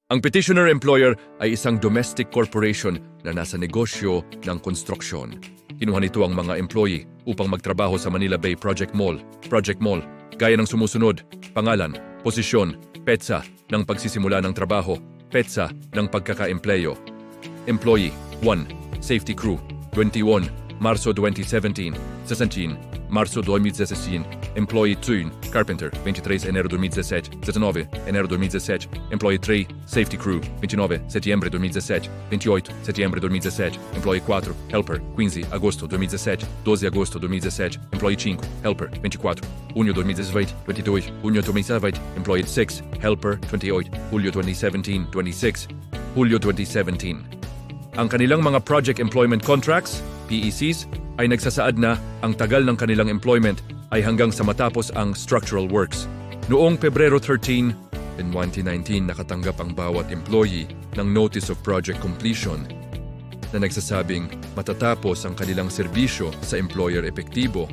Ang petitioner employer ay isang domestic corporation na nasa negosyo ng konstruksyon. Kinuha nito ang mga employee upang magtrabaho sa Manila Bay Project Mall. Project Mall, gaya ng sumusunod: pangalan, posisyon, petsa ng pagsisimula ng trabaho, petsa ng pagkaka-empleyo. Employee 1, Safety Crew, 21 Marso 2017, 16 Marso 2016. Employee 2, Carpenter, 23 Enero 2017, 19 Enero 2017. Employee 3, Safety Crew, 29 Setembro 2017, 28 Setembro 2017. Employee 4, Helper, 15 Agosto 2017, 12 Agosto 2017. Employee 5, Helper, 24 Junio 2018, 22 Junio 2017. Employee 6, Helper, 28 Julio 2017, 26 Julio 2017. Ang kanilang mga project employment contracts, PECs, ay nagsasaad na ang tagal ng kanilang employment ay hanggang sa matapos ang structural works. Noong Pebrero 13, 2019, nakatanggap ang bawat employee ng Notice of Project Completion na nagsasabing matatapos ang kanilang serbisyo sa employer epektibo.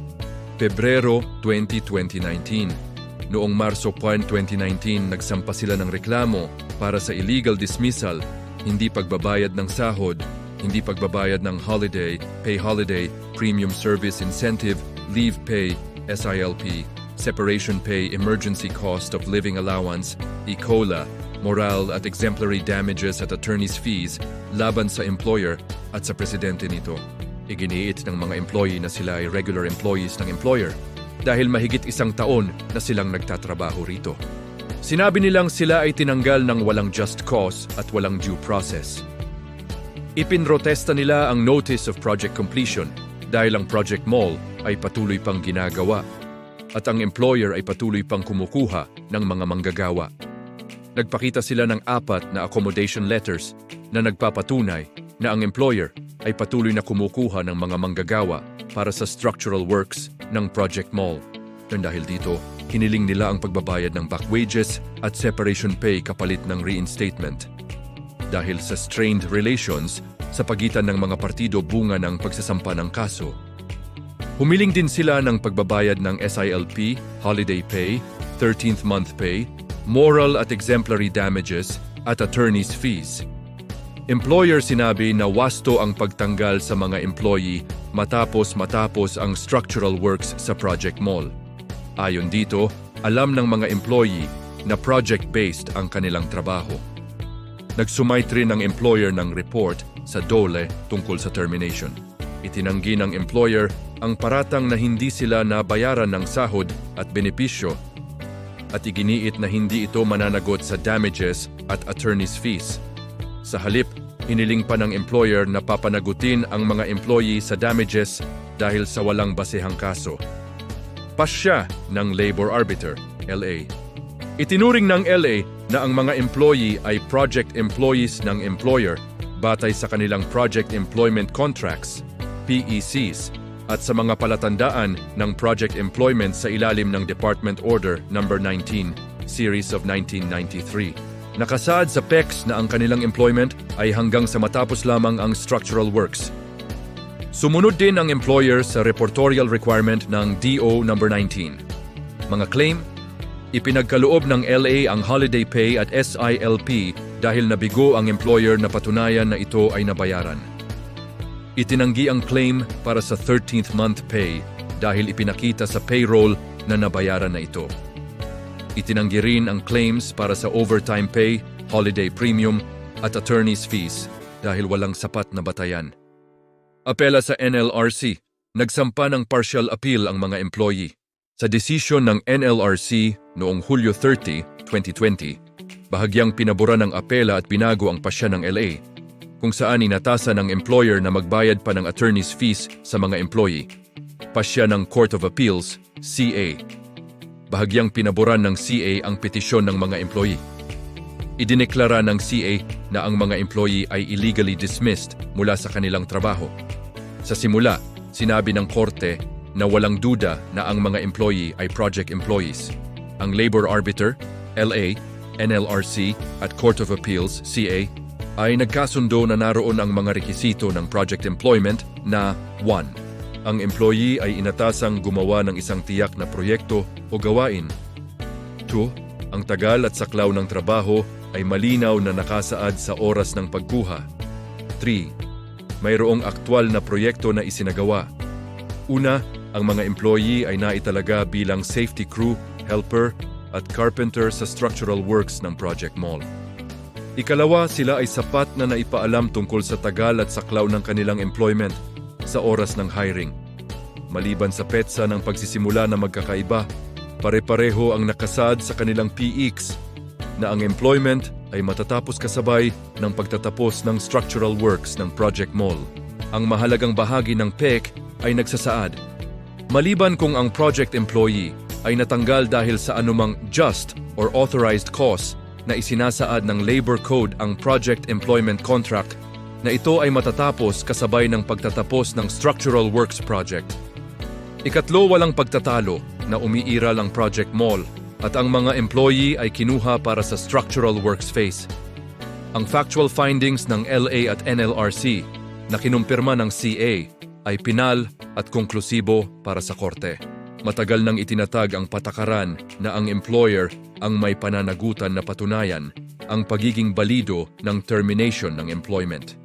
Pebrero 20, 2019. Noong Marso 1, 2019, nagsampa sila ng reklamo para sa illegal dismissal, hindi pagbabayad ng sahod, hindi pagbabayad ng holiday, premium service incentive, leave pay, SILP, separation pay, emergency cost of living allowance, ECOLA, moral at exemplary damages at attorney's fees laban sa employer at sa presidente nito. Iginiit ng mga employee na sila ay regular employees ng employer dahil mahigit 1 taon na silang nagtatrabaho rito. Sinabi nilang sila ay tinanggal ng walang just cause at walang due process. Ipinrotesta nila ang Notice of Project Completion dahil ang Project Mall ay patuloy pang ginagawa at ang employer ay patuloy pang kumukuha ng mga manggagawa. Nagpakita sila ng 4 na accommodation letters na nagpapatunay na ang employer ay patuloy na kumukuha ng mga manggagawa para sa structural works ng Project Mall. At dahil dito, hiniling nila ang pagbabayad ng back wages at separation pay kapalit ng reinstatement. Dahil sa strained relations sa pagitan ng mga partido bunga ng pagsasampa ng kaso. Humiling din sila ng pagbabayad ng SILP, holiday pay, 13th month pay, moral at exemplary damages at attorney's fees. Employer sinabi na wasto ang pagtanggal sa mga employee matapos ang structural works sa Project Mall. Ayon dito, alam ng mga employee na project-based ang kanilang trabaho. Nagsumite rin ang employer ng report sa DOLE tungkol sa termination. Itinanggi ng employer ang paratang na hindi sila nabayaran ng sahod at benepisyo at iginiit na hindi ito mananagot sa damages at attorney's fees. Sa halip, hiniling pa ng employer na papanagutin ang mga employee sa damages dahil sa walang basehang kaso. Pasya ng Labor Arbiter, LA. Itinuring ng LA na ang mga employee ay project employees ng employer batay sa kanilang project employment contracts, PECs, at sa mga palatandaan ng project employment sa ilalim ng Department Order No. 19, Series of 1993. Nakasaad sa PECs na ang kanilang employment ay hanggang sa matapos lamang ang structural works. Sumunod din ang employer sa reportorial requirement ng DO No. 19. Mga claim, ipinagkaloob ng LA ang holiday pay at SILP dahil nabigo ang employer na patunayan na ito ay nabayaran. Itinanggi ang claim para sa 13th month pay dahil ipinakita sa payroll na nabayaran na ito. Itinanggi rin ang claims para sa overtime pay, holiday premium at attorney's fees dahil walang sapat na batayan. Apela sa NLRC, nagsampa ng partial appeal ang mga employee. Sa desisyon ng NLRC noong Hulyo 30, 2020, bahagyang pinabura ng apela at binago ang pasya ng LA, kung saan inatasan ng employer na magbayad pa ng attorney's fees sa mga employee. Pasya ng Court of Appeals, CA. Bahagyang pinaboran ng CA ang petisyon ng mga employee. Idineklara ng CA na ang mga employee ay illegally dismissed mula sa kanilang trabaho. Sa simula, sinabi ng korte na walang duda na ang mga employee ay project employees. Ang Labor Arbiter, LA, NLRC at Court of Appeals, CA, ay nagkasundo na naroon ang mga rekisito ng project employment na 1. Ang employee ay inatasang gumawa ng isang tiyak na proyekto o gawain. 2. Ang tagal at saklaw ng trabaho ay malinaw na nakasaad sa oras ng pagkuha. 3. Mayroong aktwal na proyekto na isinagawa. Una, ang mga employee ay naitalaga bilang safety crew, helper, at carpenter sa structural works ng Project Mall. Ikalawa, sila ay sapat na naipaalam tungkol sa tagal at saklaw ng kanilang employment sa oras ng hiring. Maliban sa petsa ng pagsisimula na magkakaiba, pare-pareho ang nakasaad sa kanilang PX na ang employment ay matatapos kasabay ng pagtatapos ng structural works ng Project Mall. Ang mahalagang bahagi ng PEC ay nagsasaad. Maliban kung ang project employee ay natanggal dahil sa anumang just or authorized cause na isinasaad ng Labor Code ang project employment contract na ito ay matatapos kasabay ng pagtatapos ng structural works project. Ikatlo, walang pagtatalo na umiiral ang Project Mall at ang mga employee ay kinuha para sa structural works phase. Ang factual findings ng LA at NLRC na kinumpirma ng CA ay pinal at konklusibo para sa korte. Matagal nang itinatag ang patakaran na ang employer ang may pananagutan na patunayan ang pagiging balido ng termination ng employment.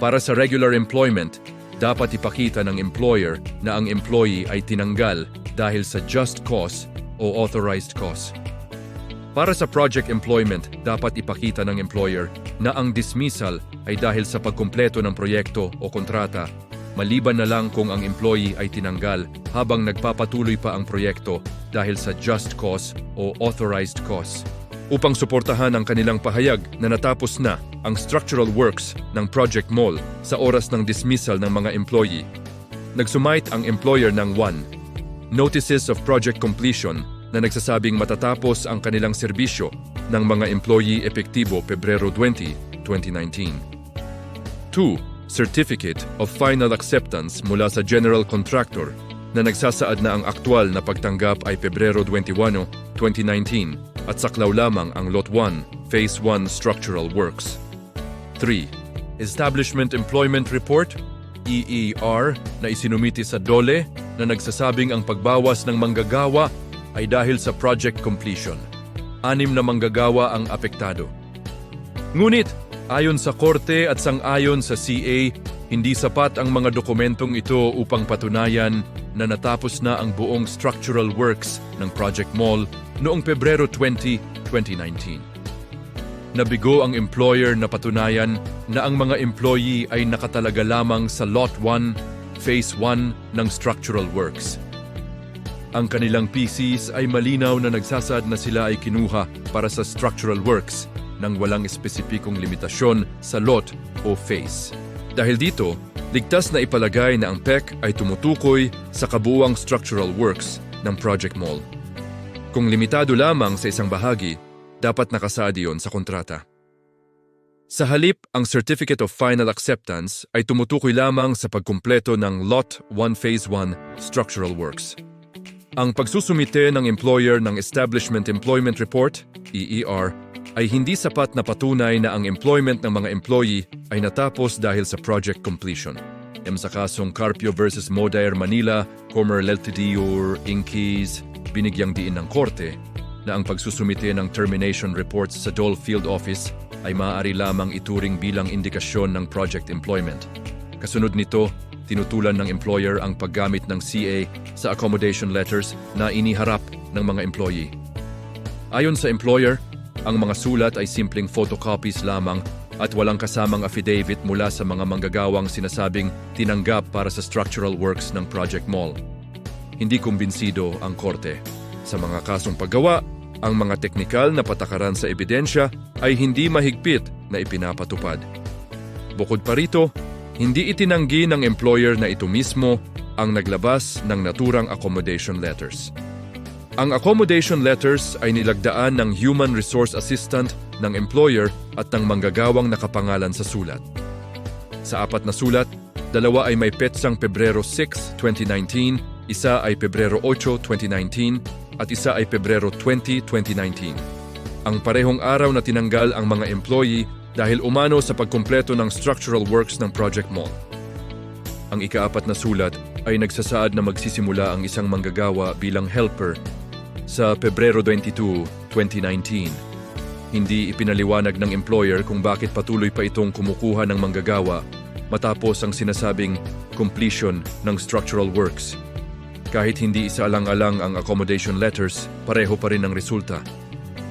Para sa regular employment, dapat ipakita ng employer na ang employee ay tinanggal dahil sa just cause o authorized cause. Para sa project employment, dapat ipakita ng employer na ang dismissal ay dahil sa pagkumpleto ng proyekto o kontrata, maliban na lang kung ang employee ay tinanggal habang nagpapatuloy pa ang proyekto dahil sa just cause o authorized cause. Upang suportahan ang kanilang pahayag na natapos na ang structural works ng Project Mall sa oras ng dismissal ng mga employee, nagsumite ang employer ng 1. Notices of project completion na nagsasabing matatapos ang kanilang serbisyo ng mga employee epektibo Pebrero 20, 2019. 2. Certificate of Final Acceptance mula sa General Contractor na nagsasaad na ang aktwal na pagtanggap ay Pebrero 21, 2019 at saklaw lamang ang Lot 1, Phase 1 Structural Works. 3. Establishment Employment Report, EER, na isinumiti sa DOLE na nagsasabing ang pagbawas ng manggagawa ay dahil sa project completion. 6 na manggagawa ang apektado. Ngunit, ayon sa korte at sang-ayon sa CA, hindi sapat ang mga dokumentong ito upang patunayan na natapos na ang buong structural works ng Project Mall noong Pebrero 20, 2019. Nabigo ang employer na patunayan na ang mga employee ay nakatalaga lamang sa Lot 1, Phase 1 ng structural works. Ang kanilang PCs ay malinaw na nagsasaad na sila ay kinuha para sa structural works nang walang espesipikong limitasyon sa lot o phase. Dahil dito, ligtas na ipalagay na ang PEC ay tumutukoy sa kabuuang structural works ng Project Mall. Kung limitado lamang sa isang bahagi, dapat nakasaad iyon sa kontrata. Sa halip, ang Certificate of Final Acceptance ay tumutukoy lamang sa pagkumpleto ng Lot 1 Phase 1 Structural Works. Ang pagsusumite ng employer ng Establishment Employment Report, EER, ay hindi sapat na patunay na ang employment ng mga employee ay natapos dahil sa project completion. Sa kasong Carpio vs. Modair Manila, Comer Leltidior, Inquis, binigyang diin ng korte na ang pagsusumite ng termination reports sa Dole Field Office ay maaari lamang ituring bilang indikasyon ng project employment. Kasunod nito, tinutulan ng employer ang paggamit ng CA sa accommodation letters na iniharap ng mga employee. Ayon sa employer, ang mga sulat ay simpleng photocopies lamang at walang kasamang affidavit mula sa mga manggagawang sinasabing tinanggap para sa structural works ng Project Mall. Hindi kumbinsido ang korte. Sa mga kasong paggawa, ang mga teknikal na patakaran sa ebidensya ay hindi mahigpit na ipinapatupad. Bukod pa rito, hindi itinanggi ng employer na ito mismo ang naglabas ng naturang accommodation letters. Ang accommodation letters ay nilagdaan ng human resource assistant ng employer at ng manggagawang nakapangalan sa sulat. Sa 4 na sulat, 2 ay may petsang Pebrero 6, 2019, isa ay Pebrero 8, 2019, at isa ay Pebrero 20, 2019. Ang parehong araw na tinanggal ang mga employee dahil umano sa pagkumpleto ng structural works ng Project Mall. Ang ika-4 na sulat ay nagsasaad na magsisimula ang isang manggagawa bilang helper sa Pebrero 22, 2019. Hindi ipinaliwanag ng employer kung bakit patuloy pa itong kumukuha ng manggagawa matapos ang sinasabing completion ng structural works. Kahit hindi isaalang-alang ang accommodation letters, pareho pa rin ang resulta.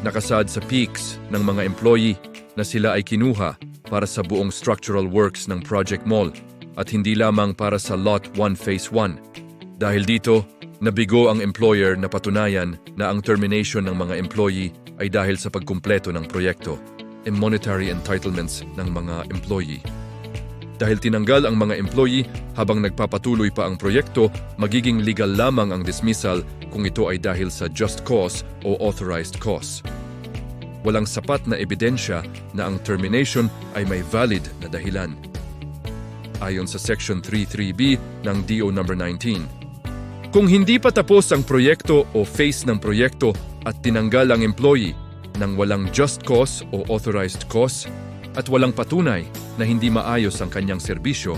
Nakasad sa peaks ng mga employee na sila ay kinuha para sa buong structural works ng Project Mall at hindi lamang para sa Lot 1 Phase 1. Dahil dito, nabigo ang employer na patunayan na ang termination ng mga employee ay dahil sa pagkumpleto ng proyekto and monetary entitlements ng mga employee. Dahil tinanggal ang mga employee habang nagpapatuloy pa ang proyekto, magiging legal lamang ang dismissal kung ito ay dahil sa just cause o authorized cause. Walang sapat na ebidensya na ang termination ay may valid na dahilan. Ayon sa Section 33B ng DO No. 19. Kung hindi pa tapos ang proyekto o phase ng proyekto at tinanggal ang employee ng walang just cause o authorized cause at walang patunay na hindi maayos ang kanyang serbisyo,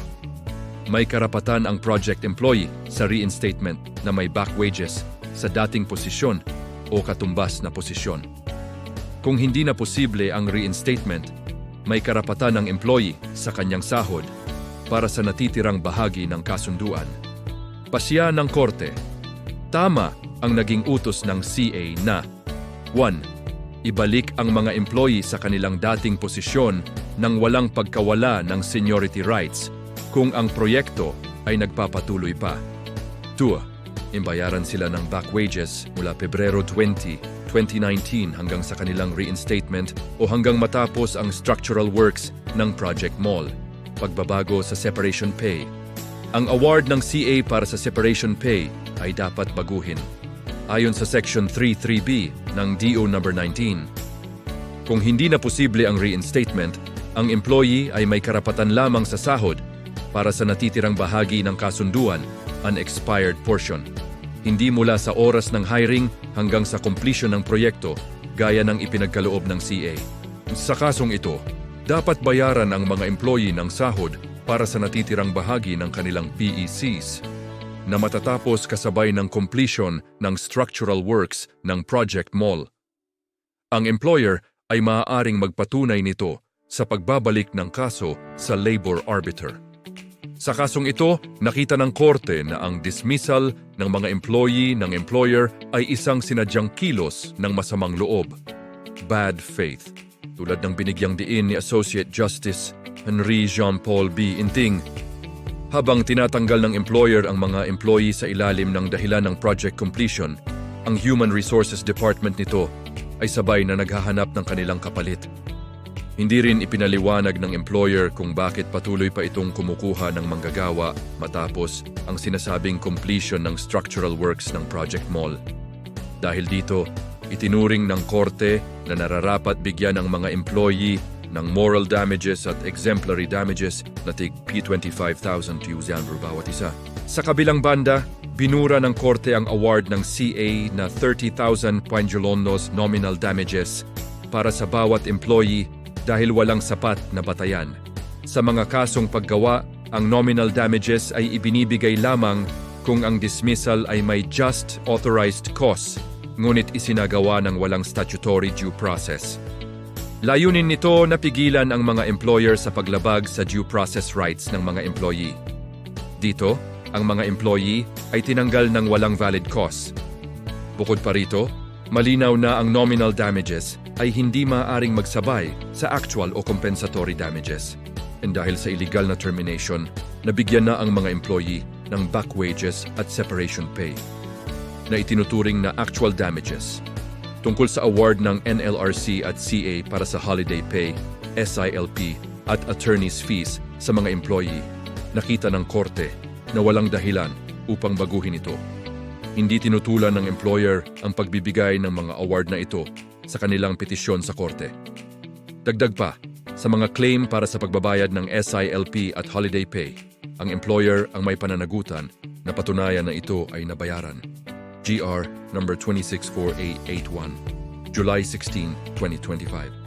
may karapatan ang project employee sa reinstatement na may back wages sa dating posisyon o katumbas na posisyon. Kung hindi na posible ang reinstatement, may karapatan ang employee sa kanyang sahod para sa natitirang bahagi ng kasunduan. Pasya ng korte. Tama ang naging utos ng CA na 1. Ibalik ang mga employee sa kanilang dating posisyon nang walang pagkawala ng seniority rights kung ang proyekto ay nagpapatuloy pa. 2. Imbayaran sila ng back wages mula Pebrero 20, 2019 hanggang sa kanilang reinstatement o hanggang matapos ang structural works ng Project Mall. Pagbabago sa separation pay. Ang award ng CA para sa separation pay ay dapat baguhin. Ayon sa Section 33B ng DO No. 19. Kung hindi na posible ang reinstatement, ang employee ay may karapatan lamang sa sahod para sa natitirang bahagi ng kasunduan, unexpired portion. Hindi mula sa oras ng hiring hanggang sa completion ng proyekto, gaya ng ipinagkaloob ng CA. Sa kasong ito, dapat bayaran ang mga employee ng sahod para sa natitirang bahagi ng kanilang PECs na matatapos kasabay ng completion ng structural works ng Project Mall. Ang employer ay maaaring magpatunay nito sa pagbabalik ng kaso sa labor arbiter. Sa kasong ito, nakita ng korte na ang dismissal ng mga employee ng employer ay isang sinadyang kilos ng masamang loob, bad faith, tulad ng binigyang diin ni Associate Justice Henry Jean-Paul B. Inting. Habang tinatanggal ng employer ang mga employee sa ilalim ng dahilan ng project completion, ang Human Resources Department nito ay sabay na naghahanap ng kanilang kapalit. Hindi rin ipinaliwanag ng employer kung bakit patuloy pa itong kumukuha ng manggagawa matapos ang sinasabing completion ng structural works ng Project Mall. Dahil dito, itinuring ng korte na nararapat bigyan ng mga employee ng moral damages at exemplary damages na tig P25,000 yuan bawat isa. Sa kabilang banda, binura ng korte ang award ng CA na 30,000 Puanjolonos nominal damages para sa bawat employee dahil walang sapat na batayan. Sa mga kasong paggawa, ang nominal damages ay ibinibigay lamang kung ang dismissal ay may just authorized cause, ngunit isinagawa ng walang statutory due process. Layunin nito na pigilan ang mga employer sa paglabag sa due process rights ng mga employee. Dito, ang mga employee ay tinanggal ng walang valid cause. Bukod pa rito, malinaw na ang nominal damages ay hindi maaaring magsabay sa actual o compensatory damages. And dahil sa illegal na termination, nabigyan na ang mga employee ng back wages at separation pay na itinuturing na actual damages. Tungkol sa award ng NLRC at CA para sa holiday pay, SILP at attorney's fees sa mga employee, nakita ng korte na walang dahilan upang baguhin ito. Hindi tinutulan ng employer ang pagbibigay ng mga award na ito sa kanilang petisyon sa korte. Dagdag pa, sa mga claim para sa pagbabayad ng SILP at holiday pay, ang employer ang may pananagutan na patunayan na ito ay nabayaran. GR number 264881, July 16, 2025.